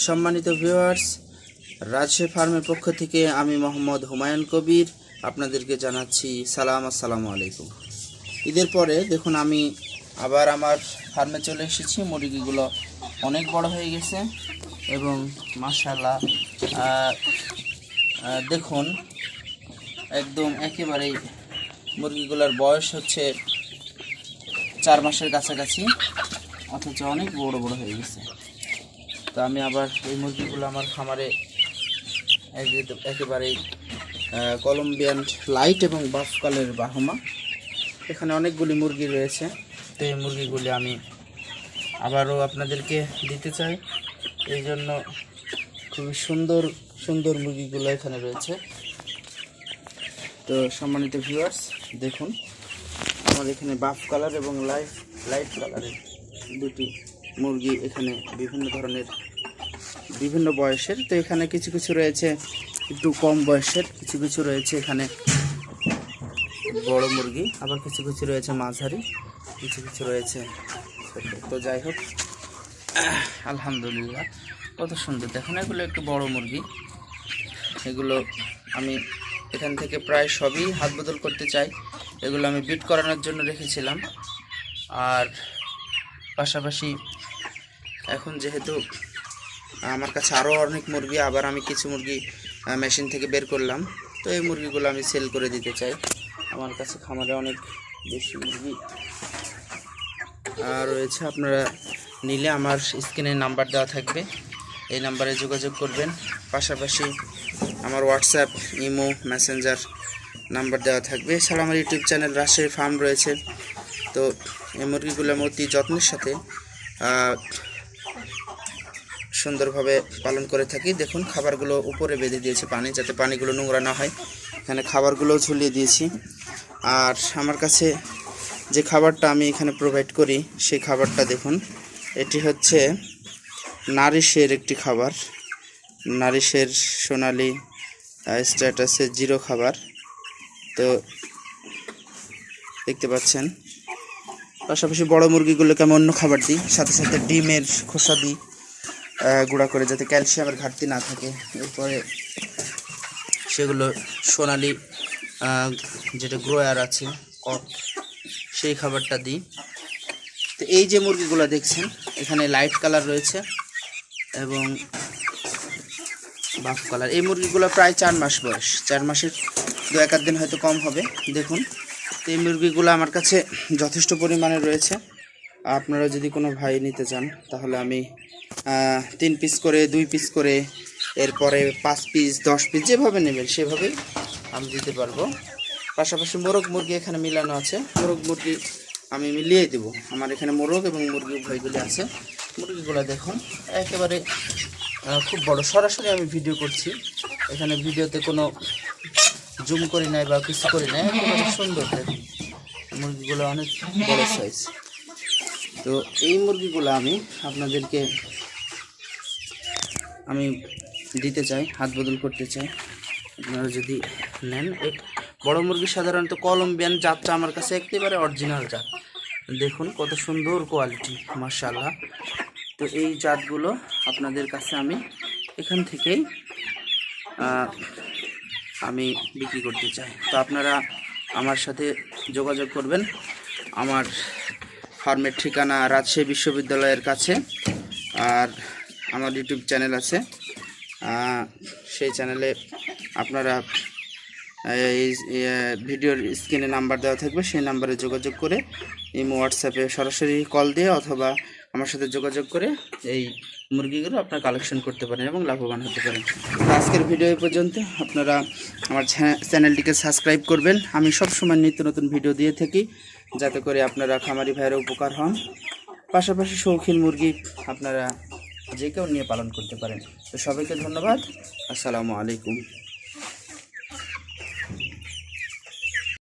সম্মানিত ভিউয়ার্স, রাজশাহী ফার্মের পক্ষ থেকে আমি মোহাম্মদ হুমায়ুন কবির আপনাদেরকে জানাচ্ছি সালাম, আসসালামু আলাইকুম। ঈদের পরে দেখুন আমি আবার আমার ফার্মে চলে এসেছি। মুরগিগুলো অনেক বড় হয়ে গেছে এবং মাশাআল্লাহ দেখুন একদম একেবারেই মুরগিগুলোর বয়স হচ্ছে 4 মাসের কাছাকাছি, অথচ অনেক বড় বড় হয়ে গেছে। তো আমি আবার এই মুরগিগুলো আমার খামারে একেবারেই কলম্বিয়ান লাইট এবং বাফ কালের বাহমা, এখানে অনেকগুলি মুরগি রয়েছে। তো এই মুরগিগুলি আমি আবারও আপনাদেরকে দিতে চাই, এই জন্য খুবই সুন্দর সুন্দর মুরগিগুলো এখানে রয়েছে। তো সম্মানিত ভিউয়ার্স, দেখুন আমার এখানে বাফ কালার এবং লাইট কালারের দুটি মুরগি, এখানে বিভিন্ন ধরনের বিভিন্ন বয়সের। তো এখানে কিছু কিছু রয়েছে একটু কম বয়সের, কিছু কিছু রয়েছে এখানে বড় মুরগি, আবার কিছু কিছু রয়েছে মাঝারি, কিছু কিছু রয়েছে ছোট। তো যাই হোক, আলহামদুলিল্লাহ কত সুন্দর দেখুন, এগুলো একটু বড় মুরগি। এগুলো আমি এখান থেকে প্রায় সবই হাত বদল করতে চাই। এগুলো আমি বিট করানোর জন্য রেখেছিলাম, আর পাশাপাশি এখন যেহেতু আমার কাছে আরও অনেক মুরগি, আবার আমি কিছু মুরগি মেশিন থেকে বের করলাম, তো এই মুরগিগুলো আমি সেল করে দিতে চাই। আমার কাছে খামারে অনেক বেশি মুরগি রয়েছে, আপনারা নিলে আমার স্ক্রিনে নাম্বার দেওয়া থাকবে, এই নাম্বারে যোগাযোগ করবেন। পাশাপাশি আমার হোয়াটসঅ্যাপ, ইমো, মেসেঞ্জার নাম্বার দেওয়া থাকবে। এছাড়া আমার ইউটিউব চ্যানেল রাজশাহী ফার্ম রয়েছে। তো এই মুরগিগুলো আমি অতি যত্নের সাথে সুন্দরভাবে পালন করে থাকি। দেখুন খাবারগুলো উপরে বেঁধে দিয়েছি পানি, যাতে পানিগুলো নোংরা না হয়। এখানে খাবারগুলোও ঝুলিয়ে দিয়েছি। আর আমার কাছে যে খাবারটা আমি এখানে প্রোভাইড করি, সেই খাবারটা দেখুন, এটি হচ্ছে নারিশের একটি খাবার, নারিশের সোনালি স্ট্যাটাসের জিরো খাবার। তো দেখতে পাচ্ছেন, পাশাপাশি বড় মুরগিগুলোকে আমি অন্য খাবার দিই, সাথে সাথে ডিমের খোসা দিই গুঁড়া করে, যাতে ক্যালসিয়ামের ঘাটতি না থাকে। এরপরে সেগুলো সোনালি যেটা গ্রোয়ার আছে কক, সেই খাবারটা দিই। তো এই যে মুরগিগুলো দেখছেন, এখানে লাইট কালার রয়েছে এবং বাফ কালার। এই মুরগিগুলো প্রায় 4 মাস বয়স, 4 মাসের 2-1 দিন হয়তো কম হবে। দেখুন, তো এই মুরগিগুলো আমার কাছে যথেষ্ট পরিমাণে রয়েছে। আপনারা যদি কোনো ভাই নিতে চান, তাহলে আমি 3 পিস করে, 2 পিস করে, এরপরে 5 পিস, 10 পিস, যেভাবে নেবেন সেভাবেই আমি দিতে পারবো। পাশাপাশি মোরগ মুরগি এখানে মিলানো আছে, মোরগ মুরগি আমি মিলিয়ে দেবো। আমার এখানে মোরগ এবং মুরগি উভয়গুলি আছে। মুরগিগুলো দেখুন একেবারে খুব বড়, সরাসরি আমি ভিডিও করছি, এখানে ভিডিওতে কোনো জুম করি নাই বা কিছু করি নাই, একেবারে সুন্দর দেখুন মুরগিগুলো, অনেক বড় সাইজ। তো এই মুরগিগুলো আমি আপনাদেরকে দিতে চাই, হাত বদল করতে চাই। আপনারা যদি নেন, বড় মুরগি সাধারণত কলম্বিয়ান জাতটা আমার কাছে একেবারে অরিজিনাল জাত। দেখুন কত সুন্দর কোয়ালিটি, মাশাআল্লাহ। তো এই জাতগুলো আপনাদের কাছে আমি এখান থেকেই আমি বিক্রি করতে চাই। তো আপনারা আমার সাথে যোগাযোগ করবেন। আমার ফার্মের ঠিকানা রাজশাহী বিশ্ববিদ্যালয়ের কাছে, আর আমার ইউটিউব চ্যানেল আছে, সেই চ্যানেলে আপনারা এই ভিডিওর স্ক্রিনে নাম্বার দেওয়া থাকবে, সেই নাম্বারে যোগাযোগ করে ইমো, হোয়াটসঅ্যাপে সরাসরি কল দিয়ে অথবা আমার সাথে যোগাযোগ করে এই মুরগিগুলো আপনারা কালেকশন করতে পারেন এবং লাভবান হতে পারেন। আজকের ভিডিও এই পর্যন্ত। আপনারা আমার চ্যানেলটিকে সাবস্ক্রাইব করবেন। আমি সবসময় নিত্য নতুন ভিডিও দিয়ে থাকি, যাতে করে আপনারা খামারি ভাইয়েরা উপকার হন। পাশাপাশি শৌখিন মুরগি আপনারা যে কেউ নিয়ে পালন করতে পারেন। তো সবাইকে ধন্যবাদ, আসসালামু আলাইকুম।